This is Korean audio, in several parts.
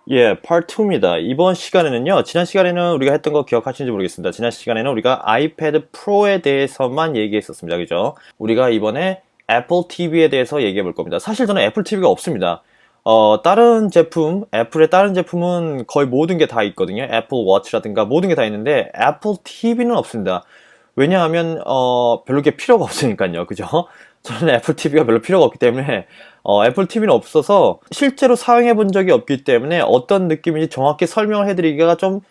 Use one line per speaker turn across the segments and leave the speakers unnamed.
예, Part 2입니다. 이번 시간에는요, 지난 시간에는 우리가 했던 거 기억하시는지 모르겠습니다. 지난 시간에는 우리가 아이패드 프로에 대해서만 얘기했었습니다. 그죠? 우리가 이번에 애플 TV에 대해서 얘기해 볼 겁니다. 사실 저는 애플 TV가 없습니다. 다른 제품, 애플의 다른 제품은 거의 모든 게 다 있거든요. 애플 워치라든가 모든 게 다 있는데, 애플 TV는 없습니다. 왜냐하면, 별로 게 필요가 없으니까요. 그죠? 저는 애플 TV가 별로 필요가 없기 때문에, 애플 TV는 없어서 실제로 사용해 본 적이 없기 때문에 어떤 느낌인지 정확히 설명을 해드리기가 좀,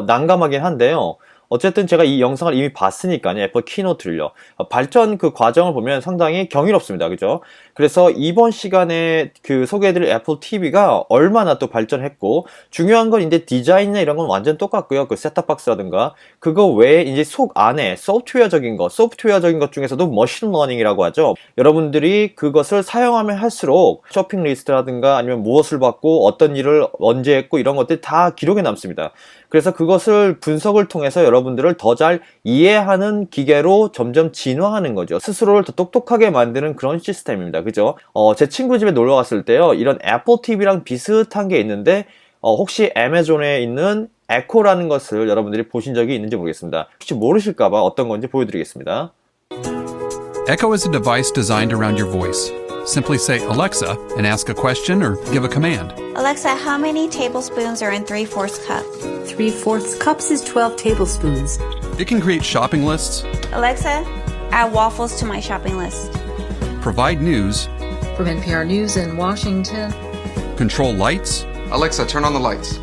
난감하긴 한데요. 어쨌든 제가 이 영상을 이미 봤으니까요. 애플 키노트를요. 발전 그 과정을 보면 상당히 경이롭습니다. 그죠? 그래서 이번 시간에 그 소개해드릴 애플 TV가 얼마나 또 발전했고, 중요한 건 이제 디자인이나 이런 건 완전 똑같고요. 그 셋탑박스라든가, 그거 외에 이제 속 안에 소프트웨어적인 것 중에서도 머신 러닝이라고 하죠. 여러분들이 그것을 사용하면 할수록 쇼핑 리스트라든가 아니면 무엇을 받고 어떤 일을 언제 했고 이런 것들이 다 기록에 남습니다. 그래서 그것을 분석을 통해서 여러분들을 더 잘 이해하는 기계로 점점 진화하는 거죠. 스스로를 더 똑똑하게 만드는 그런 시스템입니다. 그죠? 제 친구 집에 놀러 갔을 때요. 이런 애플 TV랑 비슷한 게 있는데 혹시 애마존에 있는 에코라는 것을 여러분들이 보신 적이 있는지 모르겠습니다. 혹시 모르실까봐 어떤 건지 보여드리겠습니다.
Echo is a device designed around your voice. Simply say Alexa and ask a question or give a command.
Alexa, how many tablespoons are in 3/4 cup?
3/4 cups is 12 tablespoons.
It can create shopping lists,
Alexa, add waffles to my shopping list.
provide news,
From NPR News in Washington,
control lights,
Alexa, turn on the lights.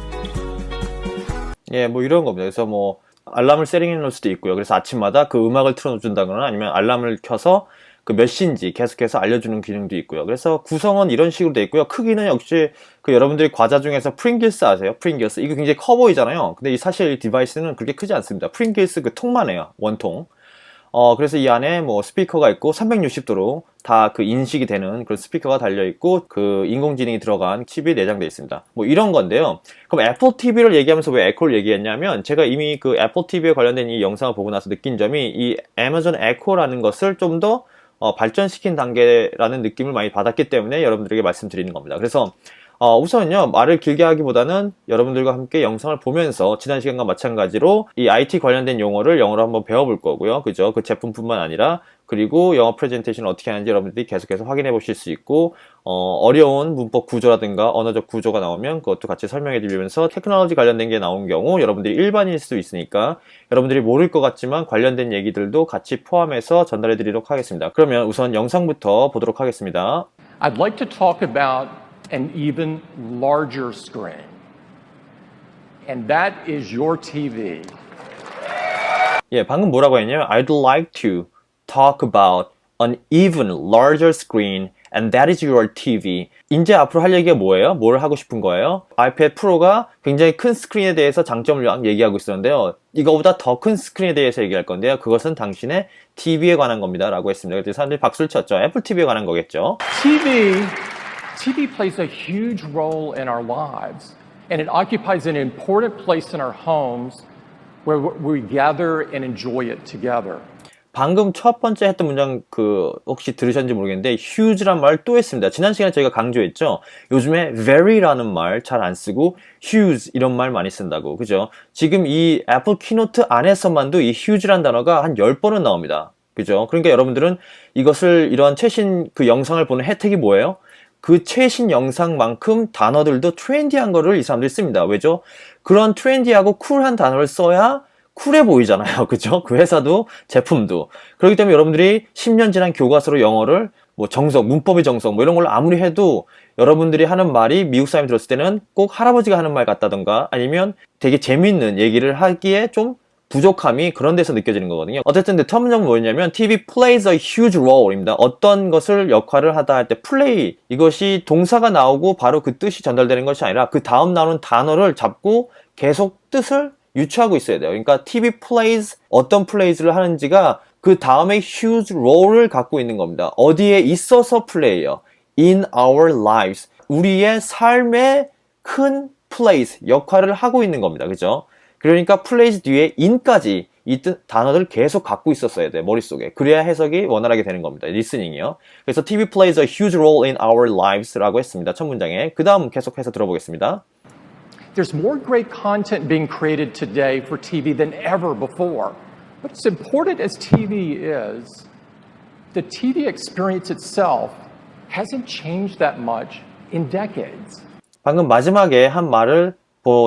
예, 뭐 이런 겁니다. 그래서 뭐 알람을 세팅해 놓을 수도 있고요. 그래서 아침마다 그 음악을 틀어준다거나 아니면 알람을 켜서 그 몇 시인지 계속해서 알려주는 기능도 있고요. 그래서 구성은 이런 식으로 되어 있고요. 크기는 역시 그 여러분들이 과자 중에서 프링글스 아세요? 프링글스. 이거 굉장히 커 보이잖아요. 근데 이 사실 이 디바이스는 그렇게 크지 않습니다. 프링글스 그 통만 해요. 원통. 그래서 이 안에 뭐 스피커가 있고 360도로 다 그 인식이 되는 그런 스피커가 달려있고 그 인공지능이 들어간 칩이 내장되어 있습니다. 뭐 이런 건데요. 그럼 애플 TV를 얘기하면서 왜 에코를 얘기했냐면 제가 이미 그 애플 TV에 관련된 이 영상을 보고 나서 느낀 점이 이 애마존 에코라는 것을 좀 더 발전시킨 단계라는 느낌을 많이 받았기 때문에 여러분들에게 말씀드리는 겁니다. 그래서 우선은요, 말을 길게 하기보다는 여러분들과 함께 영상을 보면서 지난 시간과 마찬가지로 이 IT 관련된 용어를 영어로 한번 배워볼 거고요. 그죠? 그 제품뿐만 아니라 그리고 영어 프레젠테이션을 어떻게 하는지 여러분들이 계속해서 확인해 보실 수 있고 어려운 문법 구조라든가 언어적 구조가 나오면 그것도 같이 설명해 드리면서 테크놀로지 관련된 게 나온 경우 여러분들이 일반인일 수도 있으니까 여러분들이 모를 것 같지만 관련된 얘기들도 같이 포함해서 전달해 드리도록 하겠습니다. 그러면 우선 영상부터 보도록 하겠습니다.
I'd like to talk about an even larger screen, and that is your TV.
예, 방금 뭐라고 했냐면 I'd like to talk about an even larger screen and that is your TV. 이제 앞으로 할 얘기가 뭐예요? 뭘 하고 싶은 거예요? 아이패드 프로가 굉장히 큰 스크린에 대해서 장점을 얘기하고 있었는데요. 이거보다 더 큰 스크린에 대해서 얘기할 건데요. 그것은 당신의 TV에 관한 겁니다. 라고 했습니다. 그래서 사람들이 박수를 쳤죠. 애플 TV에 관한 거겠죠.
TV plays a huge role in our lives, and it occupies an important place in our homes where we gather and enjoy it together.
방금 첫 번째 했던 문장 혹시 들으셨는지 모르겠는데 huge란 말 또 했습니다. 지난 시간에 저희가 강조했죠. 요즘에 very라는 말 잘 안 쓰고 huge 이런 말 많이 쓴다고. 그죠? 지금 이 애플 키노트 안에서만도 이 huge란 단어가 한 10번은 나옵니다. 그죠? 그러니까 여러분들은 이것을 이런 최신 그 영상을 보는 혜택이 뭐예요? 그 최신 영상만큼 단어들도 트렌디한 거를 이 사람들이 씁니다. 왜죠? 그런 트렌디하고 쿨한 단어를 써야 쿨해 보이잖아요. 그죠? 그 회사도 제품도. 그렇기 때문에 여러분들이 10년 지난 교과서로 영어를 뭐 정석, 문법의 정석 뭐 이런 걸로 아무리 해도 여러분들이 하는 말이 미국 사람이 들었을 때는 꼭 할아버지가 하는 말 같다던가 아니면 되게 재밌는 얘기를 하기에 좀 부족함이 그런 데서 느껴지는 거거든요. 어쨌든 첫 문장은 뭐였냐면 TV plays a huge role입니다. 어떤 것을 역할을 하다 할 때 play 이것이 동사가 나오고 바로 그 뜻이 전달되는 것이 아니라 그 다음 나오는 단어를 잡고 계속 뜻을 유추하고 있어야 돼요. 그러니까 TV plays 어떤 plays를 하는지가 그 다음에 huge role을 갖고 있는 겁니다. 어디에 있어서 play예요. In our lives. 우리의 삶에 큰 plays 역할을 하고 있는 겁니다. 그죠? 그러니까 plays 뒤에 in까지 이 단어들을 계속 갖고 있었어야 돼 머릿속에. 그래야 해석이 원활하게 되는 겁니다. 리스닝이요. 그래서 TV plays a huge role in our lives 라고 했습니다. 첫 문장에. 그 다음 계속해서 들어보겠습니다.
There's more great content being created today for TV than ever before. But as important as TV is, the TV experience itself hasn't changed that much in decades.
방금 마지막에 한 말을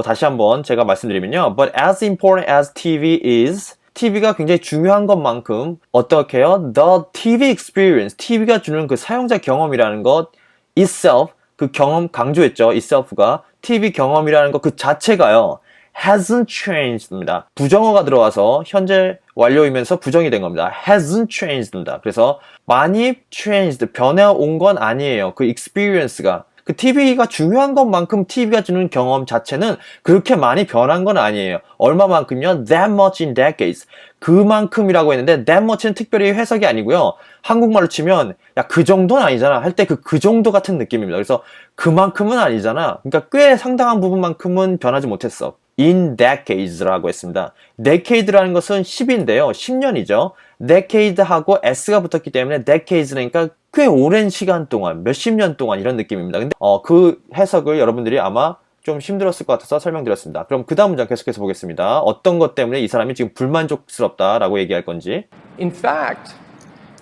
다시 한번 제가 말씀드리면요. But as important as TV is, TV가 굉장히 중요한 것만큼 어떻게 해요? The TV experience, TV가 주는 그 사용자 경험이라는 것 itself, 그 경험 강조했죠. itself가 TV 경험이라는 것 그 자체가요. hasn't changed입니다. 부정어가 들어와서 현재 완료이면서 부정이 된 겁니다. hasn't changed입니다. 그래서 많이 changed, 변해온 건 아니에요. 그 experience가. 그 TV가 중요한 것만큼 TV가 주는 경험 자체는 그렇게 많이 변한 건 아니에요. 얼마만큼요? That much in decades. 그만큼이라고 했는데 that much는 특별히 해석이 아니고요. 한국말로 치면 야, 그 정도는 아니잖아. 할 때 그 정도 같은 느낌입니다. 그래서 그만큼은 아니잖아. 그러니까 꽤 상당한 부분만큼은 변하지 못했어. In decades라고 했습니다. decade라는 것은 10인데요. 10년이죠. decade하고 s가 붙었기 때문에 decades니까 꽤 오랜 시간 동안, 몇십 년 동안 이런 느낌입니다. 근데 그 해석을 여러분들이 아마 좀 힘들었을 것 같아서 설명드렸습니다. 그럼 그 다음 문장 계속해서 보겠습니다. 어떤 것 때문에 이 사람이 지금 불만족스럽다라고 얘기할 건지.
In fact,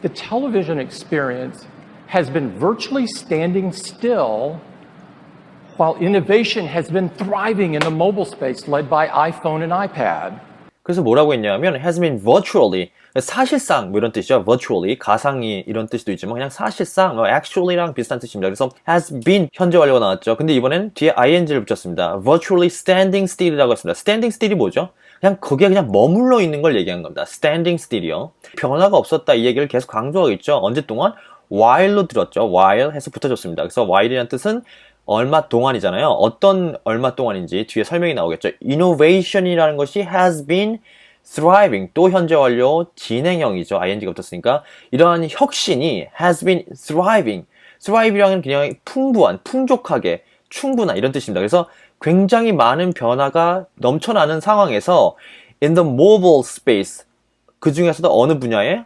the television experience has been virtually standing still while innovation has been thriving in the mobile space led by iPhone and iPad.
그래서 뭐라고 했냐면 has been virtually 사실상 뭐 이런 뜻이죠. virtually 가상이 이런 뜻도 있지만 그냥 사실상 actually랑 비슷한 뜻입니다. 그래서 has been 현재 완료가 나왔죠. 근데 이번엔 뒤에 ing를 붙였습니다. virtually standing still이라고 했습니다. standing still이 뭐죠? 그냥 거기에 그냥 머물러 있는 걸 얘기한 겁니다. standing still이요. 변화가 없었다 이 얘기를 계속 강조하고 있죠. 언제 동안? while로 들었죠. while 해서 붙어줬습니다. 그래서 while이라는 뜻은 얼마 동안이잖아요. 어떤 얼마 동안인지 뒤에 설명이 나오겠죠. innovation이라는 것이 has been thriving, 또 현재 완료 진행형이죠. ing가 붙었으니까 이러한 혁신이 has been thriving. thrive이라는 그냥 풍부한, 풍족하게, 충분한 이런 뜻입니다. 그래서 굉장히 많은 변화가 넘쳐나는 상황에서 in the mobile space, 그 중에서도 어느 분야에?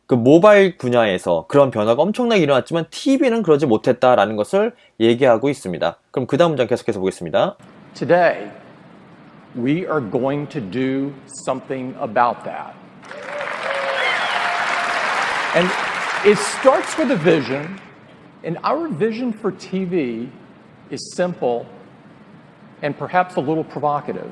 그 모바일 분야에서 그런 변화가 엄청나게 일어났지만 TV는 그러지 못했다라는 것을 얘기하고 있습니다. 그럼 그 다음 문장 계속해서 보겠습니다.
Today, we are going to do something about that. And it starts with a vision, and our vision for TV is simple and perhaps a little provocative.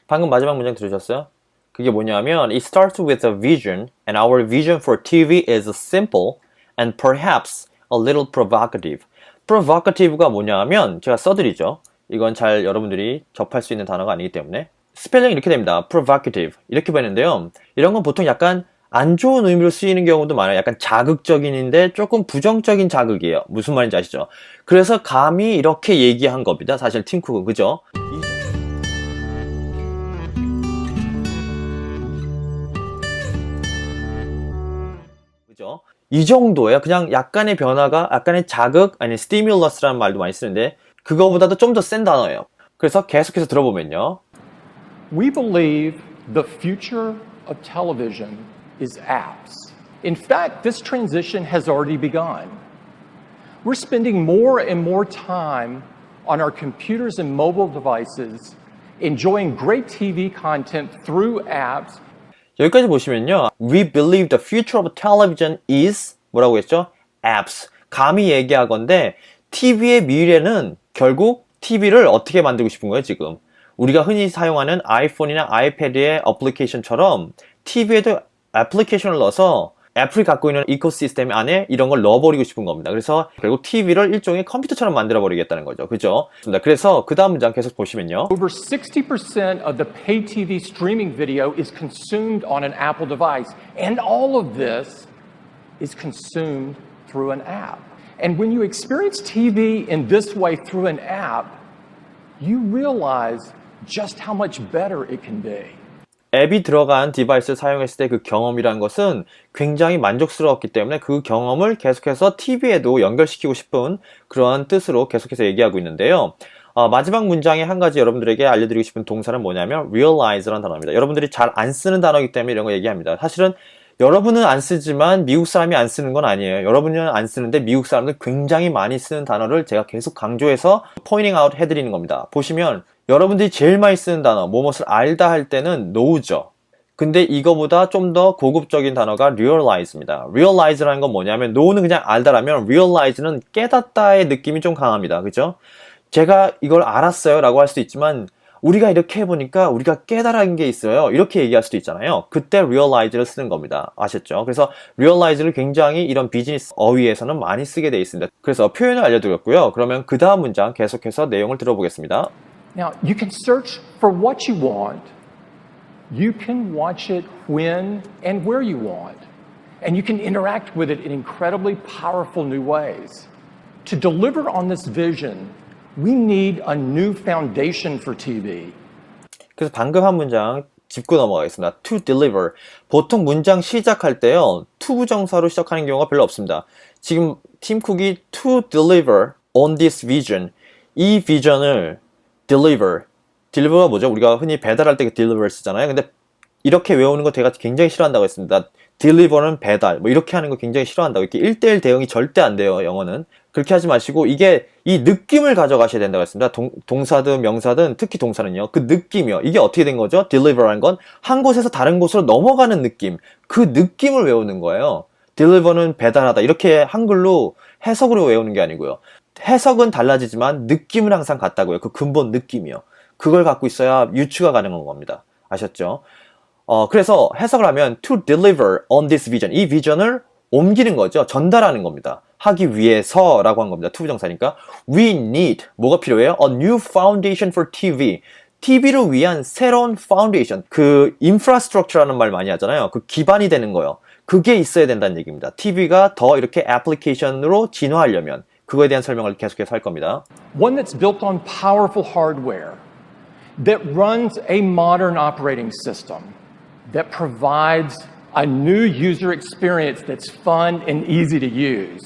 방금 마지막 문장 들으셨어요? 그게 뭐냐면 it starts with a vision and our vision for TV is simple and perhaps a little provocative. provocative가 뭐냐면 제가 써드리죠. 이건 잘 여러분들이 접할 수 있는 단어가 아니기 때문에 스펠링이 이렇게 됩니다. provocative 이렇게 보이는데요. 이런 건 보통 약간 안 좋은 의미로 쓰이는 경우도 많아요. 약간 자극적인인데 조금 부정적인 자극이에요. 무슨 말인지 아시죠? 그래서 감히 이렇게 얘기한 겁니다. 사실 팀 쿡은 그죠? 그죠? 이 정도예요. 그냥 약간의 변화가, 약간의 자극, 아니 스티뮬러스라는 말도 많이 쓰는데 그거보다도 좀 더 센 단어예요. 그래서 계속해서 들어보면요.
We believe the future of television is apps. In fact, this transition has already begun. We're spending more and more time on our computers and mobile devices enjoying great TV content through apps.
여기까지 보시면요. We believe the future of television is 뭐라고 했죠? apps. 감히 얘기하건데 TV의 미래는 결국 TV를 어떻게 만들고 싶은 거예요, 지금? 우리가 흔히 사용하는 아이폰이나 아이패드의 어플리케이션처럼 TV에도 애플리케이션을 넣어서 애플이 갖고 있는 이코시스템 안에 이런 걸 넣어버리고 싶은 겁니다. 그래서 결국 TV를 일종의 컴퓨터처럼 만들어버리겠다는 거죠. 그죠? 그래서 그 다음 문장 계속 보시면요.
Over 60% of the pay TV streaming video is consumed on an Apple device. And all of this is consumed through an app. And when you experience TV in this way through an app, you realize just how much better it can be.
앱이 들어간 디바이스를 사용했을 때 그 경험이라는 것은 굉장히 만족스러웠기 때문에 그 경험을 계속해서 TV에도 연결시키고 싶은 그러한 뜻으로 계속해서 얘기하고 있는데요. 마지막 문장에 한 가지 여러분들에게 알려드리고 싶은 동사는 뭐냐면 realize라는 단어입니다. 여러분들이 잘 안 쓰는 단어이기 때문에 이런 거 얘기합니다. 사실은 여러분은 안 쓰지만 미국 사람이 안 쓰는 건 아니에요. 여러분은 안 쓰는데 미국 사람들 굉장히 많이 쓰는 단어를 제가 계속 강조해서 포인팅 아웃 해드리는 겁니다. 보시면 여러분들이 제일 많이 쓰는 단어, 무엇을 알다 할 때는 know죠. 근데 이거보다 좀 더 고급적인 단어가 realize입니다. realize라는 건 뭐냐면 know는 그냥 알다라면 realize는 깨닫다의 느낌이 좀 강합니다. 그죠? 제가 이걸 알았어요 라고 할 수도 있지만 우리가 이렇게 해보니까 우리가 깨달은 게 있어요. 이렇게 얘기할 수도 있잖아요. 그때 realize를 쓰는 겁니다. 아셨죠? 그래서 realize를 굉장히 이런 비즈니스 어휘에서는 많이 쓰게 되어 있습니다. 그래서 표현을 알려드렸고요. 그러면 그 다음 문장 계속해서 내용을 들어보겠습니다.
Now, you can search for what you want. You can watch it when and where you want. And you can interact with it in incredibly powerful new ways. To deliver on this vision, we need a new foundation for TV.
그래서 방금 한 문장 짚고 넘어가겠습니다. To deliver. 보통 문장 시작할 때요. to 부정사로 시작하는 경우가 별로 없습니다. 지금 팀 쿡이 to deliver on this vision. 이 비전을 deliver가 뭐죠? 우리가 흔히 배달할 때 그 deliver 쓰잖아요. 근데 이렇게 외우는 거 제가 굉장히 싫어한다고 했습니다. deliver는 배달, 뭐 이렇게 하는 거 굉장히 싫어한다고. 이렇게 1대1 대응이 절대 안 돼요, 영어는. 그렇게 하지 마시고 이게 이 느낌을 가져가셔야 된다고 했습니다. 동사든 명사든 특히 동사는요. 그 느낌이요. 이게 어떻게 된 거죠? deliver라는 건 한 곳에서 다른 곳으로 넘어가는 느낌. 그 느낌을 외우는 거예요. deliver는 배달하다. 이렇게 한글로 해석으로 외우는 게 아니고요. 해석은 달라지지만 느낌은 항상 같다고요. 그 근본 느낌이요. 그걸 갖고 있어야 유추가 가능한 겁니다. 아셨죠? 그래서 해석을 하면 to deliver on this vision. 이 비전을 옮기는 거죠. 전달하는 겁니다. 하기 위해서라고 한 겁니다. to 부정사니까. We need. 뭐가 필요해요? A new foundation for TV. TV를 위한 새로운 foundation. 그 infrastructure라는 말 많이 하잖아요. 그 기반이 되는 거요. 그게 있어야 된다는 얘기입니다. TV가 더 이렇게 애플리케이션으로 진화하려면 그거에 대한 설명을 계속해서 할 겁니다.
One that's built on powerful hardware, that runs a modern operating system, that provides a new user experience that's fun and easy to use,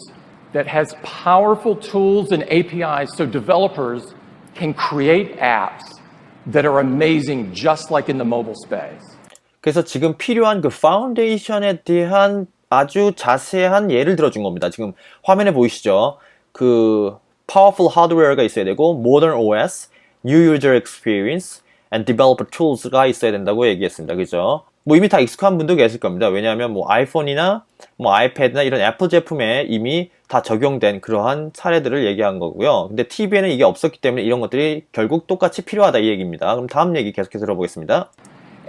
that has powerful tools and APIs so developers can create apps that are amazing just like in the mobile space.
그래서 지금 필요한 그 파운데이션에 대한 아주 자세한 예를 들어준 겁니다. 지금 화면에 보이시죠? 그 powerful hardware가 있어야 되고 modern OS, new user experience, and developer tools가 있어야 된다고 얘기했습니다. 그죠? 뭐 이미 다 익숙한 분도 계실 겁니다. 왜냐하면 뭐 아이폰이나 뭐 아이패드나 이런 애플 제품에 이미 다 적용된 그러한 사례들을 얘기한 거고요. 근데 TV에는 이게 없었기 때문에 이런 것들이 결국 똑같이 필요하다 이 얘기입니다. 그럼 다음 얘기 계속해서 들어보겠습니다.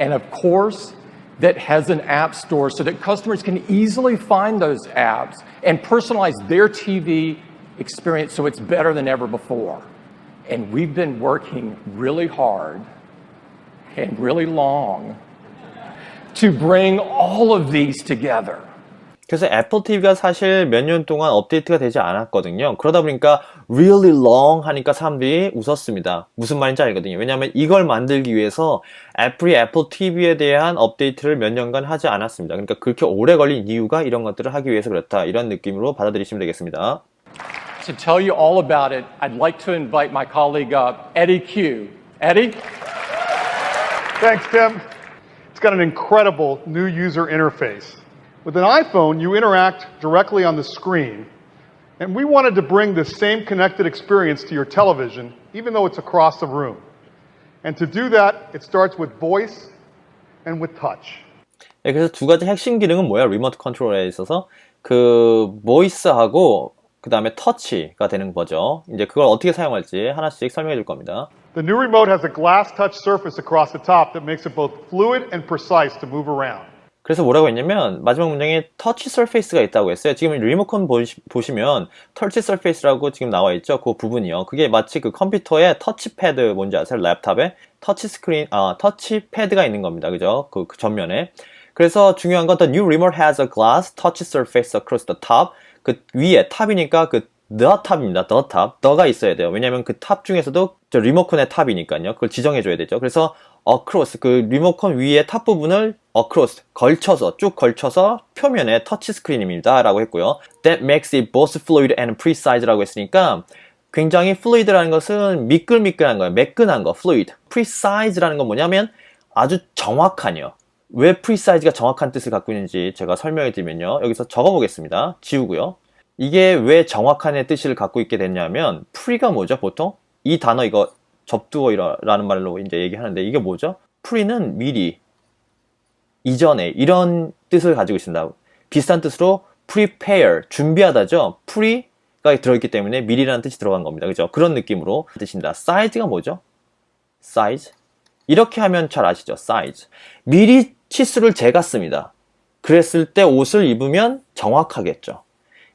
And of course, that has an app store so that customers can easily find those apps and personalize their TV experience so it's better than ever before. And we've been working really hard and really long to bring all of these together.
그래서 애플 TV가 사실 몇 년 동안 업데이트가 되지 않았거든요. 그러다 보니까 really long 하니까 사람들이 웃었습니다. 무슨 말인지 알거든요. 왜냐하면 이걸 만들기 위해서 애플이 애플 TV에 대한 업데이트를 몇 년간 하지 않았습니다. 그러니까 그렇게 오래 걸린 이유가 이런 것들을 하기 위해서 그렇다. 이런 느낌으로 받아들이시면 되겠습니다.
To tell you all about it, I'd like to invite my colleague Eddie Q. Eddie?
Thanks, Tim. It's got an incredible new user interface. With an iPhone, you interact directly on the screen, and we wanted to bring the same connected experience to your television, even though it's across the room. And to do that, it starts with voice and with touch.
네, 그래서 두 가지 핵심 기능은 뭐야? 리모트 컨트롤에 있어서 그 보이스하고 그 다음에 터치가 되는 거죠. 이제 그걸 어떻게 사용할지 하나씩 설명해 줄 겁니다.
The new remote has a glass touch surface across the top that makes it both fluid and precise to move around.
그래서 뭐라고 했냐면 마지막 문장에 터치 서페이스가 있다고 했어요. 지금 리모컨 보시면 터치 서페이스라고 지금 나와 있죠. 그 부분이요. 그게 마치 그 컴퓨터에 터치패드 뭔지 아세요? 랩탑에 터치 스크린, 터치패드가 있는 겁니다. 그죠? 그 전면에. 그래서 중요한 건 the new remote has a glass touch surface across the top. 그 위에 탑이니까 그 the 탑입니다. the 탑. the가 있어야 돼요. 왜냐면 그 탑 중에서도 저 리모컨의 탑이니까요. 그걸 지정해줘야 되죠. 그래서 across 그 리모컨 위에 탑 부분을 across 걸쳐서 쭉 걸쳐서 표면에 터치 스크린입니다 라고 했고요. That makes it both fluid and precise라고 했으니까 굉장히 fluid라는 것은 미끌미끌한 거예요. 매끈한 거 fluid. precise라는 건 뭐냐면 아주 정확하뇨. 왜 precise가 정확한 뜻을 갖고 있는지 제가 설명해 드리면요. 여기서 적어 보겠습니다. 지우고요. 이게 왜 정확한의 뜻을 갖고 있게 됐냐면 pre가 뭐죠? 보통 이 단어 이거 접두어라는 말로 이제 얘기하는데 이게 뭐죠? pre는 미리, 이전에 이런 뜻을 가지고 있습니다. 비슷한 뜻으로 prepare, 준비하다죠. pre가 들어있기 때문에 미리라는 뜻이 들어간 겁니다. 그죠? 그런 느낌으로 뜻입니다. size가 뭐죠? size. 이렇게 하면 잘 아시죠? size. 미리 치수를 재갔습니다. 그랬을 때 옷을 입으면 정확하겠죠.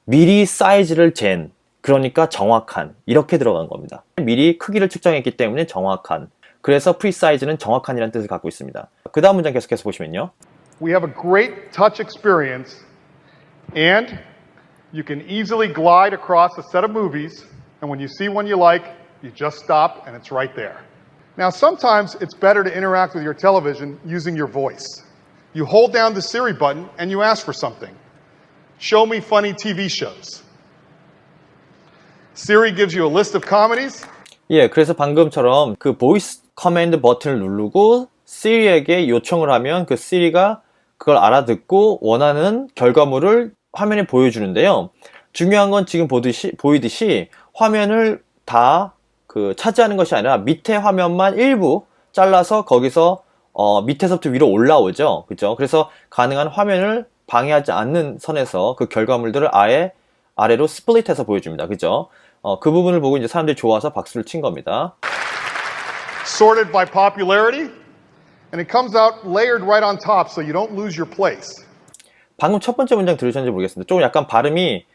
미리 사이즈를 잰, 그러니까 정확한, 이렇게 들어간 겁니다. 미리 크기를 측정했기 때문에 정확한. 그래서 precise는 정확한이라는 뜻을 갖고 있습니다. 그 다음 문장 계속해서 보시면요.
We have a great touch experience, and you can easily glide across a set of movies, and when you see one you like, you just stop and it's right there. Now, sometimes it's better to interact with your television using your voice. You hold down the Siri button and you ask for something. Show me funny TV shows. Siri gives you a list of comedies.
예, 그래서 방금처럼 그 보이스 커맨드 버튼을 누르고 시리에게 요청을 하면 그 시리가 그걸 알아듣고 원하는 결과물을 화면에 보여주는데요. 중요한 건 지금 보이듯이 화면을 다 차지하는 것이 아니라 밑에 화면만 일부 잘라서 거기서 밑에서부터 위로 올라오죠. 그죠? 그래서 가능한 화면을 방해하지 않는 선에서 그 결과물들을 아래로 스플릿해서 보여줍니다. 그죠? 그 부분을 보고 이제 사람들이 좋아서 박수를 친 겁니다.
Sorted by popularity, and it comes out layered right on top so you don't lose your place.
방금 첫 번째 문장 들으셨는지 모르겠습니다. 조금 약간 발음이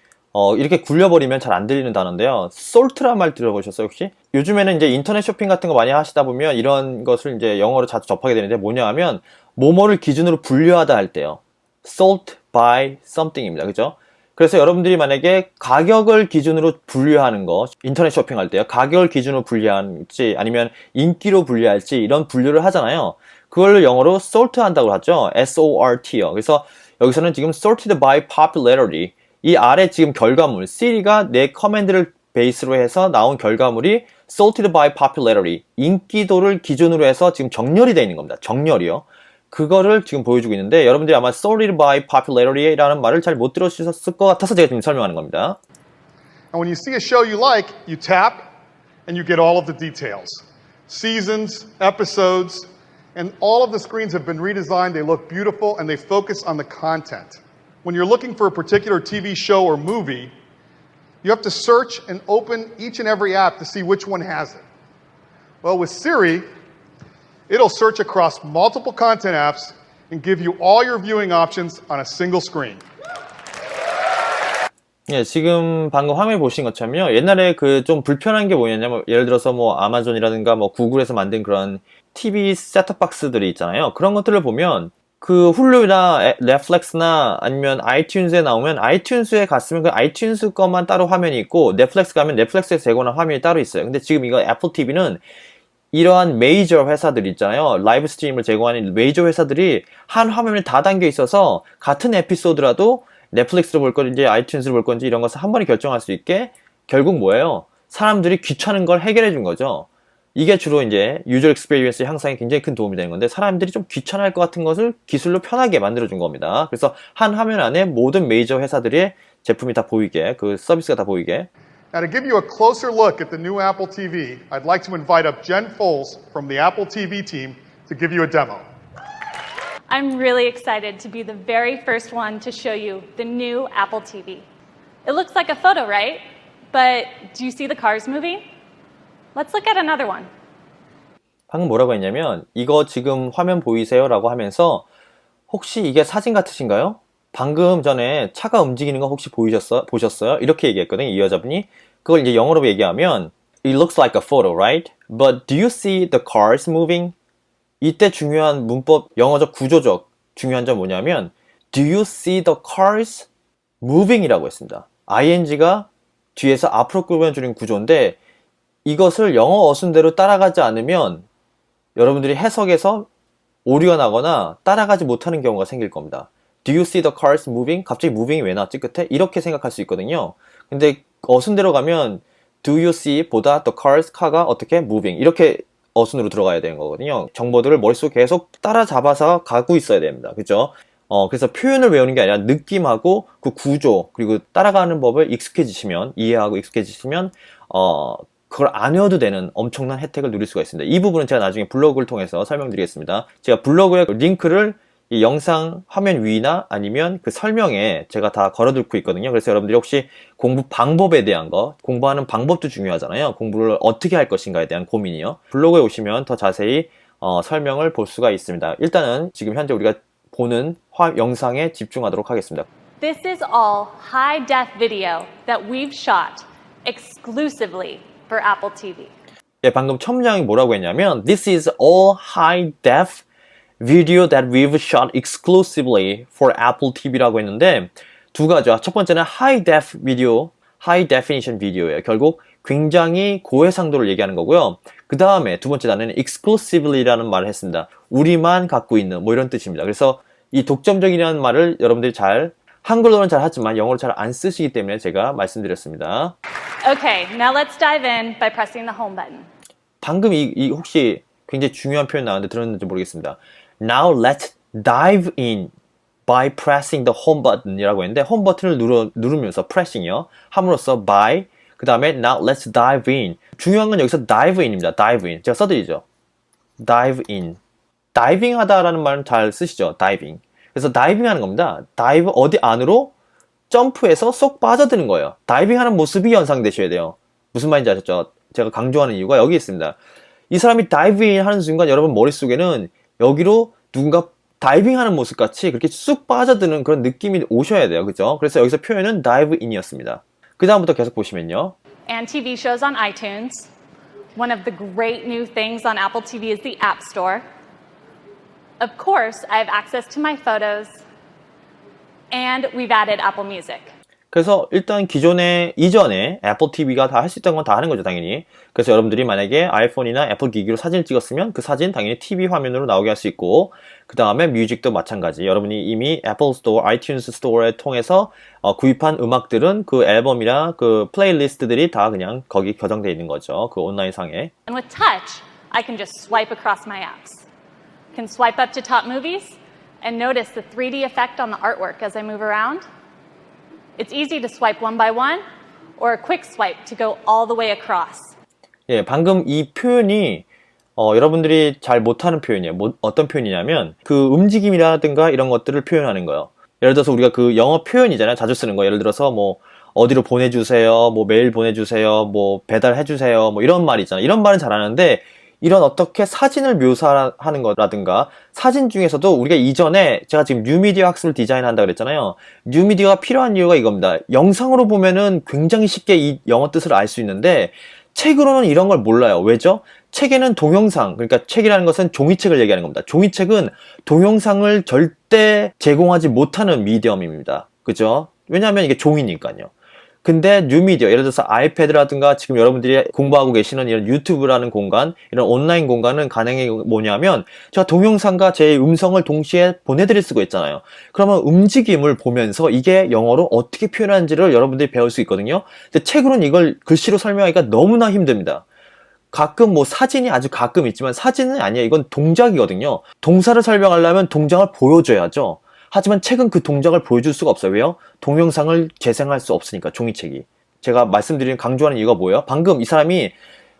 이렇게 굴려버리면 잘 안 들리는 단어인데요. salt란 말 들어보셨어요, 혹시? 요즘에는 이제 인터넷 쇼핑 같은 거 많이 하시다 보면 이런 것을 이제 영어로 자주 접하게 되는데 뭐냐 하면 뭐뭐를 기준으로 분류하다 할 때요. sort by something입니다. 그죠? 그래서 여러분들이 만약에 가격을 기준으로 분류하는 거, 인터넷 쇼핑할 때요. 가격을 기준으로 분류할지 아니면 인기로 분류할지 이런 분류를 하잖아요. 그걸 영어로 sort 한다고 하죠. S-O-R-T요. 그래서 여기서는 지금 sorted by popularity. 이 아래 지금 결과물, Siri가 내 커맨드를 베이스로 해서 나온 결과물이 sorted by popularity, 인기도를 기준으로 해서 지금 정렬이 되어 있는 겁니다. 정렬이요. 그거를 지금 보여주고 있는데 여러분들이 아마 sorted by popularity라는 말을 잘 못 들으셨을 것 같아서 제가 지금 설명하는 겁니다.
And when you see a show you like, you tap and you get all of the details. Seasons, episodes, and all of the screens have been redesigned. They look beautiful and they focus on the content. When you're looking for a particular TV show or movie, you have to search and open each and every app to see which one has it. Well, with Siri, it'll search across multiple content apps and give you all your viewing options on a single screen.
예, 지금 방금 화면에 보신 것처럼요. 옛날에 그 좀 불편한 게 뭐였냐면 예를 들어서 뭐 아마존이라든가 뭐 구글에서 만든 그런 TV 셋톱박스들이 있잖아요. 그런 것들을 보면 그 훌루나 넷플릭스나 아니면 아이튠즈에 나오면 아이튠즈에 갔으면 그 아이튠즈 것만 따로 화면이 있고 넷플릭스 가면 넷플릭스에서 제공한 화면이 따로 있어요. 근데 지금 이거 애플 TV는 이러한 메이저 회사들 있잖아요. 라이브 스트림을 제공하는 메이저 회사들이 한 화면에 다 담겨 있어서 같은 에피소드라도 넷플릭스로 볼 건지 아이튠즈로 볼 건지 이런 것을 한 번에 결정할 수 있게 결국 뭐예요? 사람들이 귀찮은 걸 해결해 준 거죠. 이게 주로 이제 유저 익스피리언스 향상에 굉장히 큰 도움이 되는 건데 사람들이 좀 귀찮아할 것 같은 것을 기술로 편하게 만들어 준 겁니다. 그래서 한 화면 안에 모든 메이저 회사들의 제품이 다 보이게, 그 서비스가 다 보이게.
Now, to give you a closer look at the new Apple TV, I'd like to invite up Jen Foles from the Apple TV team to give you a demo.
I'm really excited to be the very first one to show you the new Apple TV. It looks like a photo, right? But do you see the cars moving? Let's look at another one.
방금 뭐라고 했냐면 이거 지금 화면 보이세요? 라고 하면서 혹시 이게 사진 같으신가요? 방금 전에 차가 움직이는 거 혹시 보셨어요? 이렇게 얘기했거든요. 이 여자분이. 그걸 이제 영어로 얘기하면 It looks like a photo, right? But do you see the cars moving? 이때 중요한 문법, 영어적 구조적 중요한 점 뭐냐면 Do you see the cars moving? 이라고 했습니다. ing가 뒤에서 앞으로 끌어주는 구조인데 이것을 영어 어순대로 따라가지 않으면 여러분들이 해석에서 오류가 나거나 따라가지 못하는 경우가 생길 겁니다. Do you see the cars moving? 갑자기 moving이 왜 나왔지 끝에? 이렇게 생각할 수 있거든요. 근데 어순대로 가면 Do you see 보다 the cars, 카가 어떻게? moving. 이렇게 어순으로 들어가야 되는 거거든요. 정보들을 머릿속에 계속 따라잡아서 가고 있어야 됩니다. 그죠? 그래서 표현을 외우는 게 아니라 느낌하고 그 구조, 그리고 따라가는 법을 익숙해지시면, 이해하고 익숙해지시면, 그걸 안 외워도 되는 엄청난 혜택을 누릴 수가 있습니다. 이 부분은 제가 나중에 블로그를 통해서 설명드리겠습니다. 제가 블로그에 링크를 이 영상 화면 위나 아니면 그 설명에 제가 다 걸어두고 있거든요. 그래서 여러분들이 혹시 공부 방법에 대한 거, 공부하는 방법도 중요하잖아요. 공부를 어떻게 할 것인가에 대한 고민이요. 블로그에 오시면 더 자세히 설명을 볼 수가 있습니다. 일단은 지금 현재 우리가 보는 영상에 집중하도록 하겠습니다.
This is all high-def video that we've shot exclusively for Apple TV.
예, 방금 첨장이 뭐라고 했냐면 This is all high-def video that we've shot exclusively for Apple TV라고 했는데 두 가지죠. 첫 번째는 high-def video, high definition video예요. 결국 굉장히 고해상도를 얘기하는 거고요. 그 다음에 두 번째 단어는 exclusively라는 말을 했습니다. 우리만 갖고 있는 뭐 이런 뜻입니다. 그래서 이 독점적이라는 말을 여러분들이 잘 한글로는 잘 하지만 영어로 잘 안 쓰시기 때문에 제가 말씀드렸습니다.
Okay, now let's dive in by pressing the home button.
방금 이 혹시 굉장히 중요한 표현 나왔는데 들었는지 모르겠습니다. Now let's dive in by pressing the home button이라고 했는데 홈 버튼을 누르면서 pressing이요. 함으로써 by 그 다음에 now let's dive in. 중요한 건 여기서 dive in입니다. dive in. 제가 써드리죠. dive in. 다이빙 하다라는 말은 잘 쓰시죠. 다이빙. 그래서 다이빙 하는 겁니다. 다이브 어디 안으로 점프해서 쏙 빠져드는 거예요. 다이빙 하는 모습이 연상되셔야 돼요. 무슨 말인지 아셨죠? 제가 강조하는 이유가 여기 있습니다. 이 사람이 다이빙 하는 순간 여러분 머릿속에는 여기로 누군가 다이빙 하는 모습 같이 그렇게 쑥 빠져드는 그런 느낌이 오셔야 돼요. 그죠? 그래서 여기서 표현은 dive in이었습니다. 그 다음부터 계속 보시면요.
And TV shows on iTunes. One of the great new things on Apple TV is the App Store. Of course, I have access to my photos, and we've added Apple Music.
그래서 일단 이전에 애플 TV가 다 할 수 있던 건 다 하는 거죠, 당연히. 그래서 여러분들이 만약에 아이폰이나 애플 기기로 사진을 찍었으면 그 사진 당연히 TV 화면으로 나오게 할 수 있고, 그 다음에 뮤직도 마찬가지. 여러분이 이미 애플 스토어, 아이튠즈 스토어를 통해서 구입한 음악들은 그 앨범이나 그 플레이리스트들이 다 그냥 거기 겨정되어 있는 거죠. 그 온라인 상에.
And with touch, I can just swipe across my apps. Can swipe up to top movies and notice the 3D effect on the artwork as I move around. It's easy to swipe one by one or a quick swipe to go all the way across.
예, 방금 이 표현이 여러분들이 잘 못하는 표현이에요. 어떤 표현이냐면 그 움직임이라든가 이런 것들을 표현하는 거예요. 예를 들어서 우리가 그 영어 표현이잖아요. 자주 쓰는 거. 예를 들어서 뭐 어디로 보내주세요, 뭐 메일 보내주세요, 뭐 배달해주세요, 뭐 이런 말 있잖아요. 이런 말은 잘하는데 이런 어떻게 사진을 묘사하는 거라든가 사진 중에서도 우리가 이전에 제가 지금 뉴미디어 학습을 디자인한다 그랬잖아요. 뉴미디어가 필요한 이유가 이겁니다. 영상으로 보면은 굉장히 쉽게 이 영어 뜻을 알 수 있는데 책으로는 이런 걸 몰라요. 왜죠? 책에는 동영상, 그러니까 책이라는 것은 종이책을 얘기하는 겁니다. 종이책은 동영상을 절대 제공하지 못하는 미디엄입니다. 그죠? 왜냐하면 이게 종이니까요. 근데 뉴미디어, 예를 들어서 아이패드라든가 지금 여러분들이 공부하고 계시는 이런 유튜브라는 공간, 이런 온라인 공간은 가능한 게 뭐냐면 제가 동영상과 제 음성을 동시에 보내드릴 수가 있잖아요. 그러면 움직임을 보면서 이게 영어로 어떻게 표현하는지를 여러분들이 배울 수 있거든요. 근데 책으로는 이걸 글씨로 설명하기가 너무나 힘듭니다. 가끔 뭐 사진이 아주 가끔 있지만 사진은 아니에요. 이건 동작이거든요. 동사를 설명하려면 동작을 보여줘야죠. 하지만 책은 그 동작을 보여줄 수가 없어요. 왜요? 동영상을 재생할 수 없으니까, 종이책이. 제가 말씀드리는, 강조하는 이유가 뭐예요? 방금 이 사람이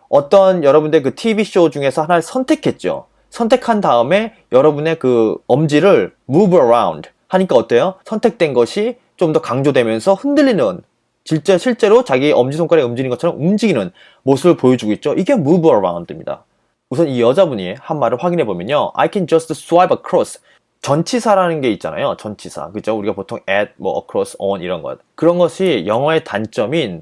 어떤 여러분들 그 TV쇼 중에서 하나를 선택했죠. 선택한 다음에 여러분의 그 엄지를 move around 하니까 어때요? 선택된 것이 좀 더 강조되면서 흔들리는, 실제로 자기 엄지손가락이 움직이는 것처럼 움직이는 모습을 보여주고 있죠. 이게 move around입니다. 우선 이 여자분이 한 말을 확인해 보면요. I can just swipe across. 전치사라는 게 있잖아요. 전치사. 그죠? 우리가 보통 at, 뭐 across, on 이런 것. 그런 것이 영어의 단점인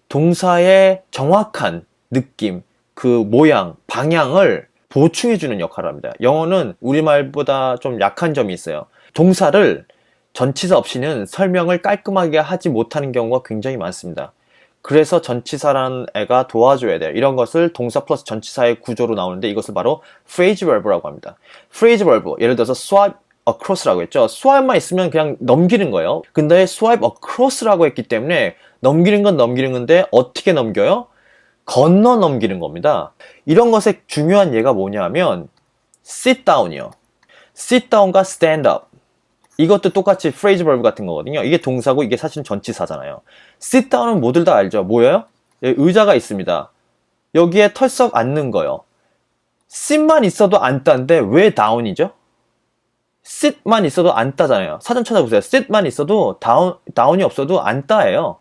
동사의 정확한 느낌, 그 모양, 방향을 보충해주는 역할을 합니다. 영어는 우리말보다 좀 약한 점이 있어요. 동사를 전치사 없이는 설명을 깔끔하게 하지 못하는 경우가 굉장히 많습니다. 그래서 전치사라는 애가 도와줘야 돼요. 이런 것을 동사 플러스 전치사의 구조로 나오는데 이것을 바로 phrase verb라고 합니다. phrase verb, 예를 들어서 swipe across라고 했죠. swipe만 있으면 그냥 넘기는 거예요. 근데 swipe across라고 했기 때문에 넘기는 건 넘기는 건데 어떻게 넘겨요? 건너 넘기는 겁니다. 이런 것의 중요한 예가 뭐냐면 sit down이요. sit down과 stand up. 이것도 똑같이 phrase verb 같은 거거든요. 이게 동사고 이게 사실은 전치사잖아요. sit down은 모두 다 알죠. 뭐예요? 여기 의자가 있습니다. 여기에 털썩 앉는 거요. sit만 있어도 앉다인데 왜 down이죠? sit만 있어도 앉다잖아요. 사전 찾아보세요. sit만 있어도 down이 없어도 앉다예요.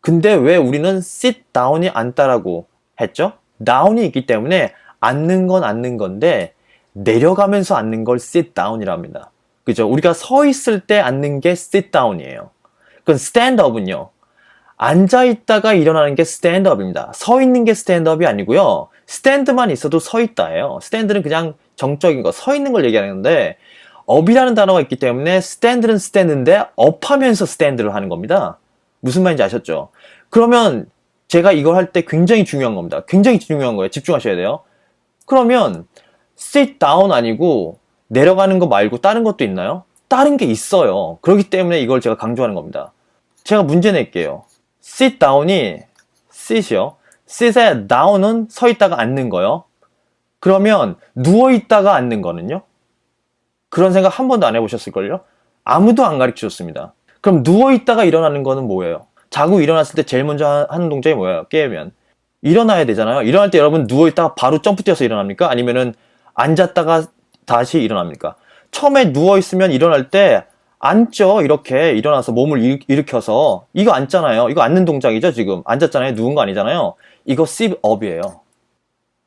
근데 왜 우리는 sit down이 앉다라고 했죠? down이 있기 때문에 앉는 건 앉는 건데 내려가면서 앉는 걸 sit down이라 합니다. 그죠? 우리가 서 있을 때 앉는 게 sit down이에요. 그건 stand up은요. 앉아 있다가 일어나는 게 stand up입니다. 서 있는 게 stand up이 아니고요. stand만 있어도 서 있다예요. stand는 그냥 정적인 거, 서 있는 걸 얘기하는데 up이라는 단어가 있기 때문에 stand는 stand인데 up하면서 stand를 하는 겁니다. 무슨 말인지 아셨죠? 그러면 제가 이걸 할 때 굉장히 중요한 겁니다. 굉장히 중요한 거예요. 집중하셔야 돼요. 그러면 sit down 아니고 내려가는 거 말고 다른 것도 있나요? 다른 게 있어요. 그렇기 때문에 이걸 제가 강조하는 겁니다. 제가 문제 낼게요. sit down이 sit이요. sit의 down은 서 있다가 앉는 거요. 그러면 누워 있다가 앉는 거는요? 그런 생각 한 번도 안 해보셨을걸요? 아무도 안 가르쳐 줬습니다. 그럼 누워 있다가 일어나는 거는 뭐예요? 자고 일어났을 때 제일 먼저 하는 동작이 뭐예요? 깨면 일어나야 되잖아요. 일어날 때 여러분 누워 있다가 바로 점프 뛰어서 일어납니까? 아니면은 앉았다가 다시 일어납니까? 처음에 누워 있으면 일어날 때 앉죠. 이렇게 일어나서 몸을 일으켜서 이거 앉잖아요. 이거 앉는 동작이죠. 지금 앉았잖아요. 누운 거 아니잖아요. 이거 sit up이에요.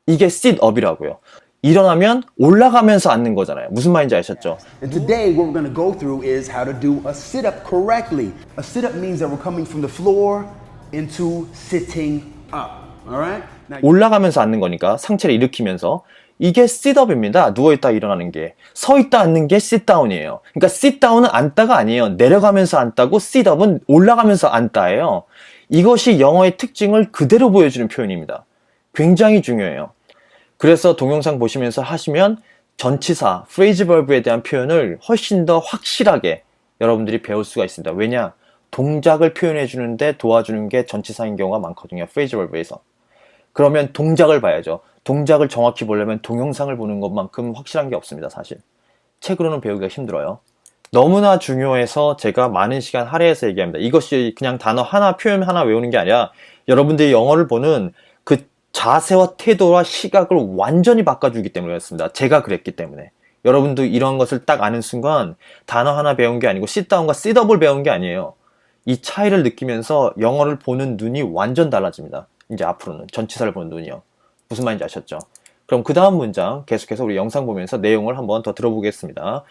이게 sit up이라고요. 일어나면 올라가면서 앉는 거잖아요. 무슨 말인지 아셨죠?
And today what we're going to go through is how to do a sit-up correctly. A sit-up means that we're coming from the floor into sitting up. All right? Now,
올라가면서 앉는 거니까 상체를 일으키면서 이게 sit-up입니다. 누워있다 일어나는 게. 서있다 앉는 게 sit-down이에요. 그러니까 sit-down은 앉다가 아니에요. 내려가면서 앉다고 sit-up은 올라가면서 앉다예요. 이것이 영어의 특징을 그대로 보여주는 표현입니다. 굉장히 중요해요. 그래서 동영상 보시면서 하시면 전치사, phrase verb에 대한 표현을 훨씬 더 확실하게 여러분들이 배울 수가 있습니다. 왜냐? 동작을 표현해 주는데 도와주는 게 전치사인 경우가 많거든요. phrase verb에서. 그러면 동작을 봐야죠. 동작을 정확히 보려면 동영상을 보는 것만큼 확실한 게 없습니다. 사실. 책으로는 배우기가 힘들어요. 너무나 중요해서 제가 많은 시간 할애해서 얘기합니다. 이것이 그냥 단어 하나, 표현 하나 외우는 게 아니라 여러분들이 영어를 보는 그 자세와 태도와 시각을 완전히 바꿔주기 때문에 그렇습니다. 제가 그랬기 때문에. 여러분도 이런 것을 딱 아는 순간 단어 하나 배운 게 아니고 sit-down과 sit-up을 배운 게 아니에요. 이 차이를 느끼면서 영어를 보는 눈이 완전 달라집니다. 이제 앞으로는 전치사를 보는 눈이요. 무슨 말인지 아셨죠? 그럼 그 다음 문장 계속해서 우리 영상 보면서 내용을 한번 더 들어보겠습니다.